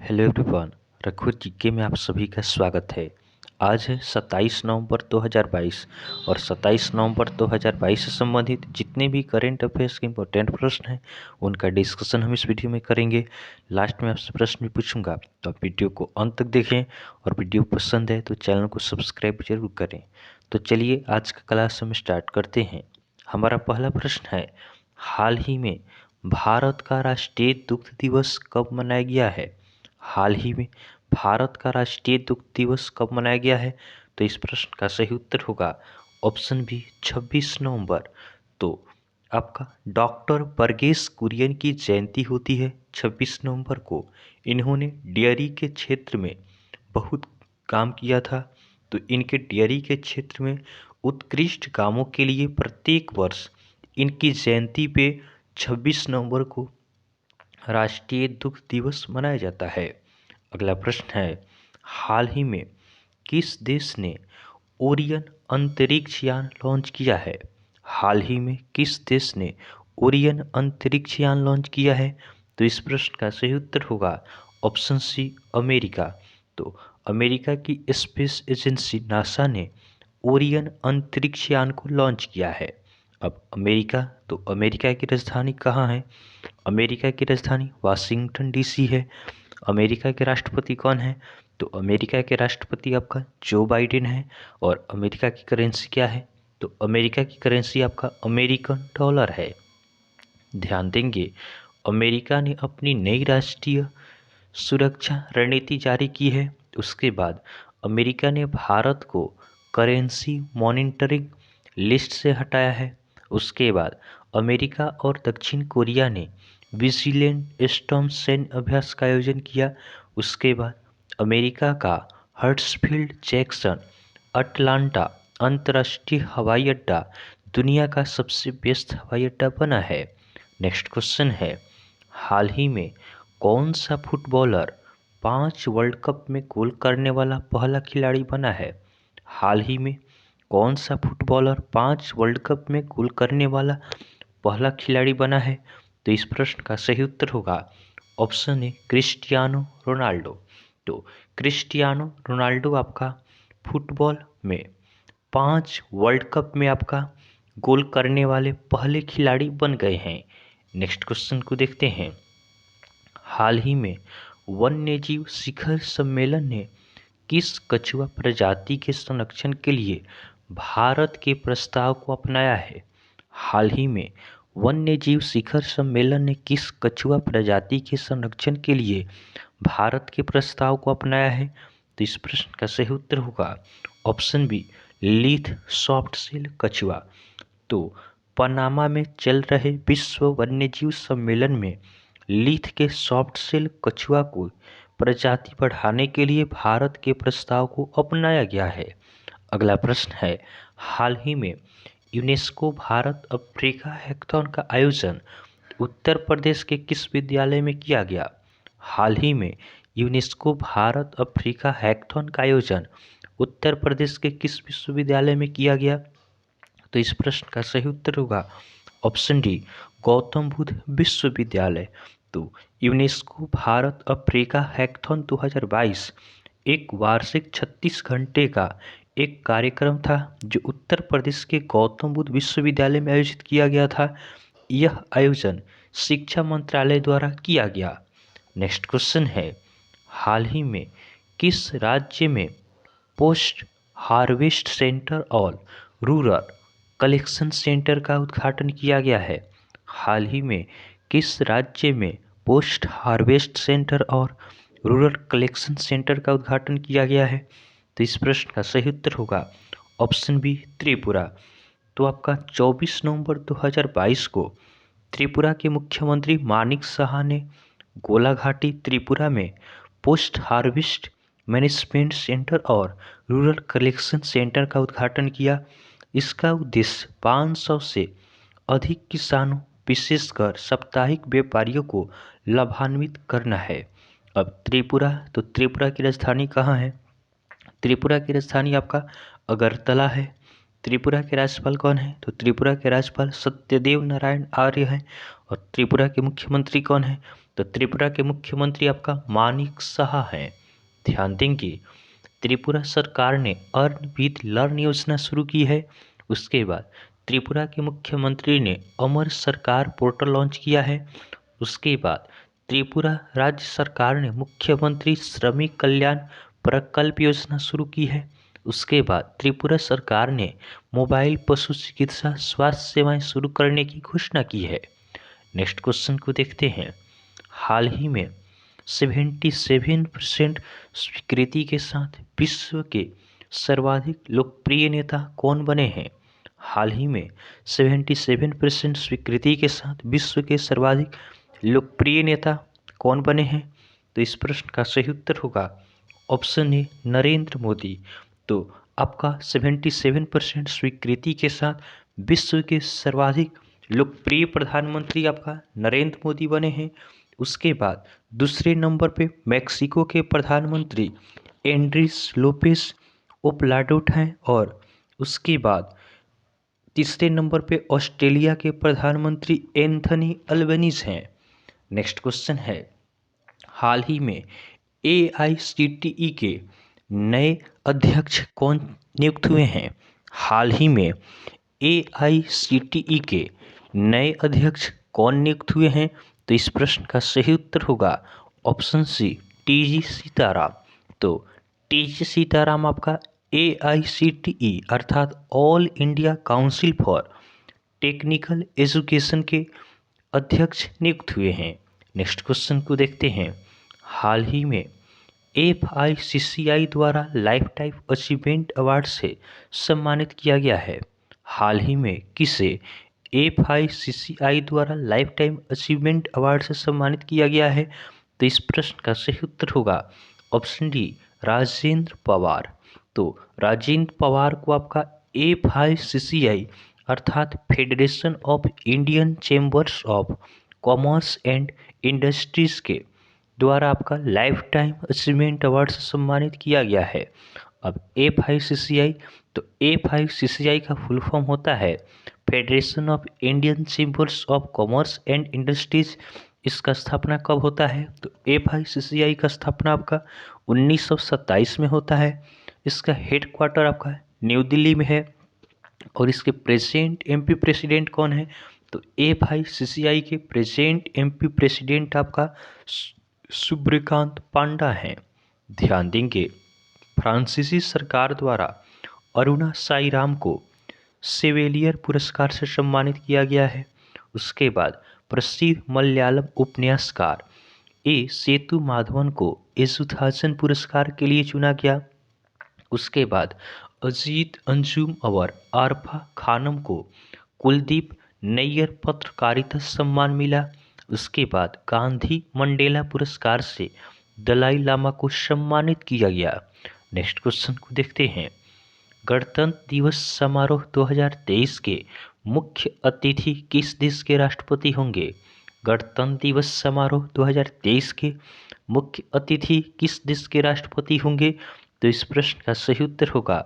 Hello everyone. रघुवीर GK में आप सभी का स्वागत है। आज है 27 नवंबर 2022 और 27 नवंबर 2022 से संबंधित जितने भी करेंट अफेयर्स के इंपॉर्टेंट प्रश्न हैं उनका डिस्कशन हम इस वीडियो में करेंगे। लास्ट में आपसे प्रश्न भी पूछूंगा, तो आप वीडियो को अंत तक देखें और वीडियो पसंद है तो चैनल को सब्सक्राइब जरूर करें। तो चलिए आज का क्लास हम स्टार्ट करते हैं। हमारा पहला प्रश्न है, हाल ही में भारत का राष्ट्रीय दुग्ध दिवस कब मनाया गया है? हाल ही में भारत का राष्ट्रीय दुग्ध दिवस कब मनाया गया है? तो इस प्रश्न का सही उत्तर होगा ऑप्शन बी 26 नवंबर। तो आपका डॉक्टर वर्गीस कुरियन की जयंती होती है 26 नवंबर को। इन्होंने डेयरी के क्षेत्र में बहुत काम किया था, तो इनके डेयरी के क्षेत्र में उत्कृष्ट कामों के लिए प्रत्येक वर्ष इनकी जयंती पे 26 नवंबर को राष्ट्रीय दुग्ध दिवस मनाया जाता है। अगला प्रश्न है, हाल ही में किस देश ने ओरियन अंतरिक्ष यान लॉन्च किया है? हाल ही में किस देश ने ओरियन अंतरिक्ष यान लॉन्च किया है? तो इस प्रश्न का सही उत्तर होगा ऑप्शन सी अमेरिका। तो अमेरिका की स्पेस एजेंसी नासा ने ओरियन अंतरिक्ष यान को लॉन्च किया है। अब अमेरिका, तो अमेरिका की राजधानी कहाँ है? अमेरिका की राजधानी वाशिंगटन डीसी है। अमेरिका के राष्ट्रपति कौन है? तो अमेरिका के राष्ट्रपति आपका जो बाइडेन है। और अमेरिका की करेंसी क्या है? तो अमेरिका की करेंसी आपका अमेरिकन डॉलर है। ध्यान देंगे, अमेरिका ने अपनी नई राष्ट्रीय सुरक्षा रणनीति जारी की है। उसके बाद अमेरिका ने भारत को करेंसी मॉनिटरिंग लिस्ट से हटाया है। उसके बाद अमेरिका और दक्षिण कोरिया ने विजिलेंट स्टॉर्म सैन्य अभ्यास का आयोजन किया। उसके बाद अमेरिका का हर्ट्सफील्ड जैक्सन अटलांटा अंतर्राष्ट्रीय हवाई अड्डा दुनिया का सबसे व्यस्त हवाई अड्डा बना है। नेक्स्ट क्वेश्चन है, हाल ही में कौन सा फुटबॉलर 5 वर्ल्ड कप में गोल करने वाला पहला खिलाड़ी बना है? हाल ही में कौन सा फुटबॉलर 5 वर्ल्ड कप में गोल करने वाला पहला खिलाड़ी बना है? तो इस प्रश्न का सही उत्तर होगा ऑप्शन ए क्रिस्टियानो रोनाल्डो। तो क्रिस्टियानो रोनाल्डो आपका फुटबॉल में 5 वर्ल्ड कप में आपका गोल करने वाले पहले खिलाड़ी बन गए हैं। नेक्स्ट क्वेश्चन को देखते हैं, हाल ही में वन्यजीव शिखर सम्मेलन ने किस कछुआ प्रजाति के संरक्षण के लिए भारत के प्रस्ताव को अपनाया है? हाल ही में वन्यजीव शिखर सम्मेलन ने किस कछुआ प्रजाति के संरक्षण के लिए भारत के प्रस्ताव को अपनाया है? तो इस प्रश्न का सही उत्तर होगा ऑप्शन बी लीथ सॉफ्ट सेल कछुआ। तो पनामा में चल रहे विश्व वन्यजीव सम्मेलन में लीथ के सॉफ्ट सेल कछुआ को प्रजाति बढ़ाने के लिए भारत के प्रस्ताव को अपनाया गया है। अगला प्रश्न है, हाल ही में यूनेस्को भारत अफ्रीका हैकाथॉन का आयोजन उत्तर प्रदेश के किस विद्यालय में किया गया? हाल ही में यूनेस्को भारत अफ्रीका हैकाथॉन का आयोजन उत्तर प्रदेश के किस विश्वविद्यालय में किया गया? तो इस प्रश्न का सही उत्तर होगा ऑप्शन डी गौतम बुद्ध विश्वविद्यालय। तो यूनेस्को भारत अफ्रीका हैकाथॉन 2022 एक वार्षिक 36 घंटे का एक कार्यक्रम था जो उत्तर प्रदेश के गौतम बुद्ध विश्वविद्यालय में आयोजित किया गया था। यह आयोजन शिक्षा मंत्रालय द्वारा किया गया। नेक्स्ट क्वेश्चन है, हाल ही में किस राज्य में पोस्ट हार्वेस्ट सेंटर और रूरल कलेक्शन सेंटर का उद्घाटन किया गया है? हाल ही में किस राज्य में पोस्ट हार्वेस्ट सेंटर और रूरल कलेक्शन सेंटर का उद्घाटन किया गया है? तो इस प्रश्न का सही उत्तर होगा ऑप्शन बी त्रिपुरा। तो आपका 24 नवंबर 2022 को त्रिपुरा के मुख्यमंत्री मानिक साहा ने गोलाघाटी त्रिपुरा में पोस्ट हार्वेस्ट मैनेजमेंट सेंटर और रूरल कलेक्शन सेंटर का उद्घाटन किया। इसका उद्देश्य 500 से अधिक किसानों विशेषकर साप्ताहिक व्यापारियों को लाभान्वित करना है। अब त्रिपुरा, तो त्रिपुरा की राजधानी कहाँ है? त्रिपुरा की राजधानी आपका अगरतला है। त्रिपुरा के राज्यपाल कौन है? तो त्रिपुरा के राज्यपाल सत्यदेव नारायण आर्य हैं। और त्रिपुरा के मुख्यमंत्री कौन है? तो त्रिपुरा के मुख्यमंत्री आपका मानिक साहा हैं। ध्यान देंगे, त्रिपुरा सरकार ने अर्न विद लर्न योजना शुरू की है। उसके बाद त्रिपुरा के मुख्यमंत्री ने अमर सरकार पोर्टल लॉन्च किया है। उसके बाद त्रिपुरा राज्य सरकार ने मुख्यमंत्री श्रमिक कल्याण प्रकल्प योजना शुरू की है। उसके बाद त्रिपुरा सरकार ने मोबाइल पशु चिकित्सा स्वास्थ्य सेवाएं शुरू करने की घोषणा की है। नेक्स्ट क्वेश्चन को देखते हैं। हाल ही में 77% स्वीकृति के साथ विश्व के सर्वाधिक लोकप्रिय नेता कौन बने हैं? हाल ही में 77% स्वीकृति के साथ विश्व के सर्वाधिक लोकप्रिय नेता कौन बने हैं? तो इस प्रश्न का सही उत्तर होगा ऑप्शन ए नरेंद्र मोदी। तो आपका 77% स्वीकृति के साथ विश्व के सर्वाधिक लोकप्रिय प्रधानमंत्री आपका नरेंद्र मोदी बने हैं। उसके बाद दूसरे नंबर पे मैक्सिको के प्रधानमंत्री एंड्रिस लोपेस ओब्राडोर हैं और उसके बाद तीसरे नंबर पे ऑस्ट्रेलिया के प्रधानमंत्री एंथनी अल्बनीज हैं। नेक्स्ट क्वेश्चन है, हाल ही में AICTE के नए अध्यक्ष कौन नियुक्त हुए हैं? हाल ही में AICTE के नए अध्यक्ष कौन नियुक्त हुए हैं? तो इस प्रश्न का सही उत्तर होगा ऑप्शन सी TG सीताराम। तो TG सीताराम आपका AICTE अर्थात all India council for technical education के अध्यक्ष नियुक्त हुए हैं। नेक्स्ट क्वेश्चन को देखते हैं। हाल ही में FICCI द्वारा लाइफ टाइम अचीवमेंट अवार्ड से सम्मानित किया गया है। हाल ही में किसे FICCI द्वारा लाइफ टाइम अचीवमेंट अवार्ड से सम्मानित किया गया है? तो इस प्रश्न का सही उत्तर होगा ऑप्शन डी राजेंद्र पवार। तो राजेंद्र पवार को आपका FICCI अर्थात federation of Indian chambers of commerce and industries के द्वारा आपका लाइफ टाइम अचीवमेंट अवार्ड से सम्मानित किया गया है। अब FICCI, तो FICCI का फुल फॉर्म होता है federation of Indian chambers of commerce and industries. इसका स्थापना कब होता है? तो FICCI का स्थापना आपका 1927 में होता है। इसका हेडक्वार्टर आपका न्यू दिल्ली में है और इसके प्रेजेंट MP प्रेसिडेंट कौन है? तो FICCI के प्रेजेंट MP प्रेसिडेंट आपका सूर्यकांत पांडा हैं। ध्यान देंगे, फ्रांसीसी सरकार द्वारा अरुणा साईराम को सेवेलियर पुरस्कार से सम्मानित किया गया है। उसके बाद प्रसिद्ध मलयालम उपन्यासकार सेतु माधवन को एजुथासन पुरस्कार के लिए चुना गया। उसके बाद अजीत अंजुम अवर आरफा खानम को कुलदीप नैयर पत्रकारिता सम्मान मिला। उसके बाद गांधी मंडेला पुरस्कार से दलाई लामा को सम्मानित किया गया। नेक्स्ट क्वेश्चन को देखते हैं। गणतंत्र दिवस समारोह 2023 के मुख्य अतिथि किस देश के राष्ट्रपति होंगे? गणतंत्र दिवस समारोह 2023 के मुख्य अतिथि किस देश के राष्ट्रपति होंगे? तो इस प्रश्न का सही उत्तर होगा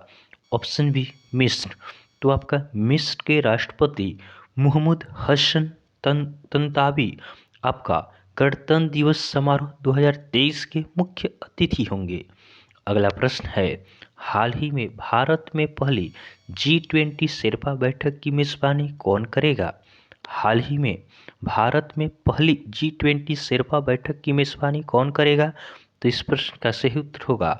ऑप्शन बी मिस्र। तो आपका मिस्र के राष्ट्रपति मोहम्मद हसन तंतावी आपका गणतंत्र दिवस समारोह 2023 के मुख्य अतिथि होंगे। अगला प्रश्न है, हाल ही में भारत में पहली G20 शेर्पा बैठक की मेजबानी कौन करेगा? हाल ही में भारत में पहली G20 शेर्पा बैठक की मेजबानी कौन करेगा? तो इस प्रश्न का सही उत्तर होगा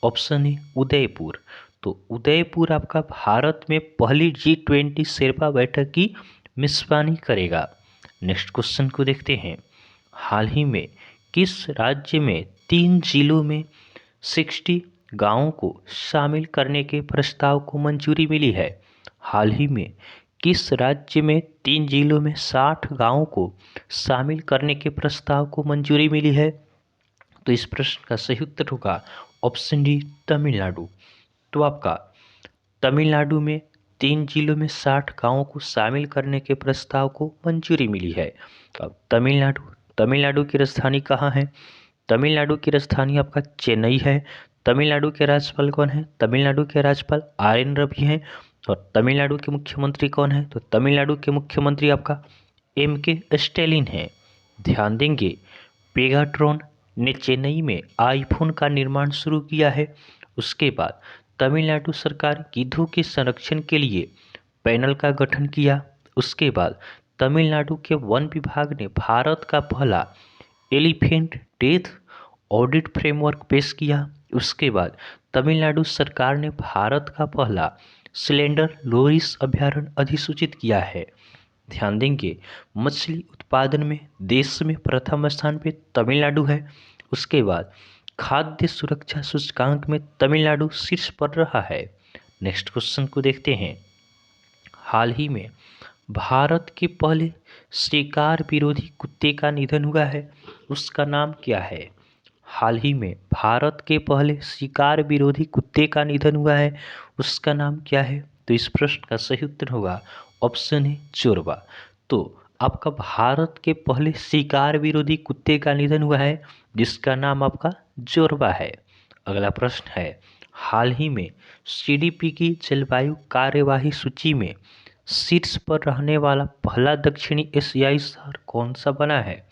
ऑप्शन ए उदयपुर। तो उदयपुर आपका भारत में पहली G20 शेर्पा बैठक की मेजबानी करेगा। नेक्स्ट क्वेश्चन को देखते हैं। हाल ही में किस राज्य में 3 जिलों में 60 गांवों को शामिल करने के प्रस्ताव को मंजूरी मिली है? हाल ही में किस राज्य में 3 जिलों में 60 गांवों को शामिल करने के प्रस्ताव को मंजूरी मिली है? तो इस प्रश्न का सही उत्तर होगा ऑप्शन डी तमिलनाडु। तो आपका तमिलनाडु में 3 जिलों में 60 गांवों को शामिल करने के प्रस्ताव को मंजूरी मिली है। अब तमिलनाडु की राजधानी कहाँ है? तमिलनाडु की राजधानी आपका चेन्नई है। तमिलनाडु के राज्यपाल कौन है? तमिलनाडु के राज्यपाल RN रवि हैं। और तमिलनाडु के मुख्यमंत्री कौन है? तो तमिलनाडु के मुख्यमंत्री आपका MK स्टैलिन हैं। ध्यान देंगे, पेगाट्रॉन ने चेन्नई में आईफोन का निर्माण शुरू किया है। उसके बाद तमिलनाडु सरकार गिद्धों के संरक्षण के लिए पैनल का गठन किया। उसके बाद तमिलनाडु के वन विभाग ने भारत का पहला एलिफेंट डेथ ऑडिट फ्रेमवर्क पेश किया। उसके बाद तमिलनाडु सरकार ने भारत का पहला सिलेंडर लोरिस अभ्यारण्य अधिसूचित किया है। ध्यान देंगे, मछली उत्पादन में देश में प्रथम स्थान पे तमिलनाडु है। उसके बाद खाद्य सुरक्षा सूचकांक में तमिलनाडु शीर्ष पर रहा है। नेक्स्ट क्वेश्चन को देखते हैं। हाल ही में भारत के पहले शिकार विरोधी कुत्ते का निधन हुआ है, उसका नाम क्या है? हाल ही में भारत के पहले शिकार विरोधी कुत्ते का निधन हुआ है, उसका नाम क्या है? तो इस प्रश्न का सही उत्तर होगा ऑप्शन है जोरबा। तो आपका भारत के पहले शिकार विरोधी कुत्ते का निधन हुआ है, जिसका नाम आपका जोरबा है। अगला प्रश्न है, हाल ही में CDP की जलवायु कार्यवाही सूची में शीर्ष पर रहने वाला पहला दक्षिणी एशियाई शहर कौन सा बना है?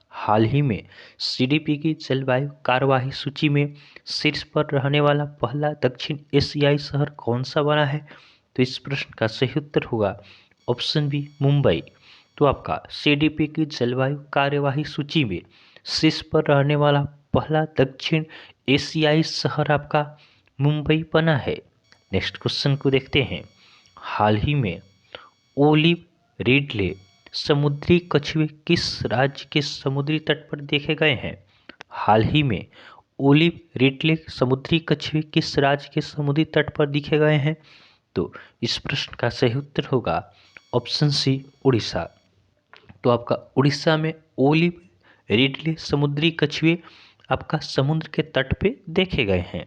हाल ही में CDP की जलवायु कार्यवाही सूची में शीर्ष पर रहने वाला पहला दक्षिण एशियाई शहर कौन सा बना है? तो इस प्रश्न का सही उत्तर होगा ऑप्शन बी मुंबई। तो आपका CDP की जलवायु कार्यवाही सूची में शीर्ष पर रहने वाला पहला दक्षिण एशियाई शहर आपका मुंबई बना है। नेक्स्ट क्वेश्चन को देखते हैं। हाल ही में ओलिव रिडले समुद्री कछुए किस राज्य के समुद्री तट पर देखे गए हैं? हाल ही में ओलिव रिडले समुद्री कछुए किस राज्य के समुद्री तट पर दिखे गए हैं? तो इस प्रश्न का सही उत्तर होगा ऑप्शन सी उड़ीसा। तो आपका उड़ीसा में ओलिव रिडले समुद्री कछुए आपका समुद्र के तट पे देखे गए हैं।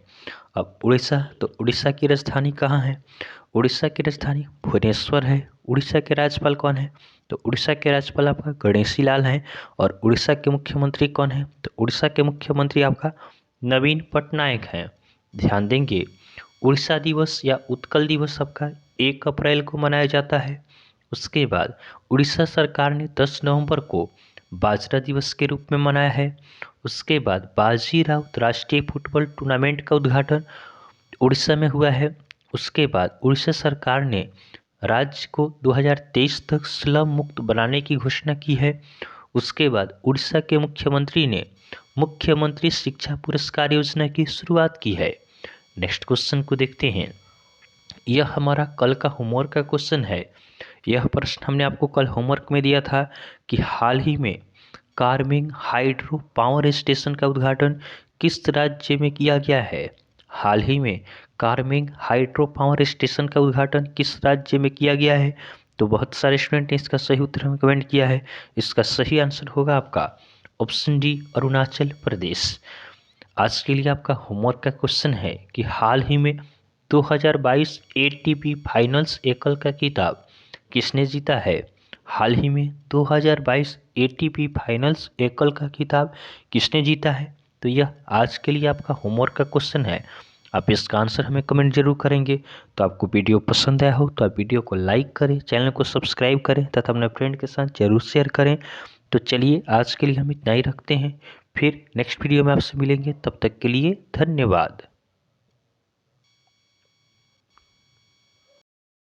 अब उड़ीसा, तो उड़ीसा की राजधानी कहाँ है? उड़ीसा की राजधानी भुवनेश्वर है। उड़ीसा के राज्यपाल कौन है? तो उड़ीसा के राज्यपाल आपका गणेशी लाल हैं। और उड़ीसा के मुख्यमंत्री कौन है? तो उड़ीसा के मुख्यमंत्री आपका नवीन पटनायक हैं। ध्यान देंगे, उड़ीसा दिवस या उत्कल दिवस आपका 1 अप्रैल को मनाया जाता है। उसके बाद उड़ीसा सरकार ने 10 नवंबर को बाजरा दिवस के रूप में मनाया है। उसके बाद बाजी राउत राष्ट्रीय फुटबॉल टूर्नामेंट का उद्घाटन उड़ीसा में हुआ है। उसके बाद उड़ीसा सरकार ने राज्य को 2023 तक स्लम मुक्त बनाने की घोषणा की है। उसके बाद उड़ीसा के मुख्यमंत्री ने मुख्यमंत्री शिक्षा पुरस्कार योजना की शुरुआत की है। नेक्स्ट क्वेश्चन को देखते हैं। यह हमारा कल का होमवर्क का क्वेश्चन है। यह प्रश्न हमने आपको कल होमवर्क में दिया था कि हाल ही में कार्मेंग हाइड्रो पावर स्टेशन का उद्घाटन किस राज्य में किया गया है? हाल ही में कार्मेंग हाइड्रो पावर स्टेशन का उद्घाटन किस राज्य में किया गया है? तो बहुत सारे स्टूडेंट ने इसका सही उत्तर हमें कमेंट किया है। इसका सही आंसर होगा आपका ऑप्शन डी अरुणाचल प्रदेश। आज के लिए आपका होमवर्क का क्वेश्चन है कि हाल ही में 2022 ATP फाइनल्स एकल का खिताब किसने जीता है? हाल ही में 2022 ATP फाइनल्स एकल का खिताब किसने जीता है? तो यह आज के लिए आपका होमवर्क का क्वेश्चन है। आप इसका आंसर हमें कमेंट जरूर करेंगे। तो आपको वीडियो पसंद आया हो तो आप वीडियो को लाइक करें, चैनल को सब्सक्राइब करें तथा अपने फ्रेंड के साथ जरूर शेयर करें। तो चलिए आज के लिए हम इतना ही रखते हैं, फिर नेक्स्ट वीडियो में आपसे मिलेंगे। तब तक के लिए धन्यवाद।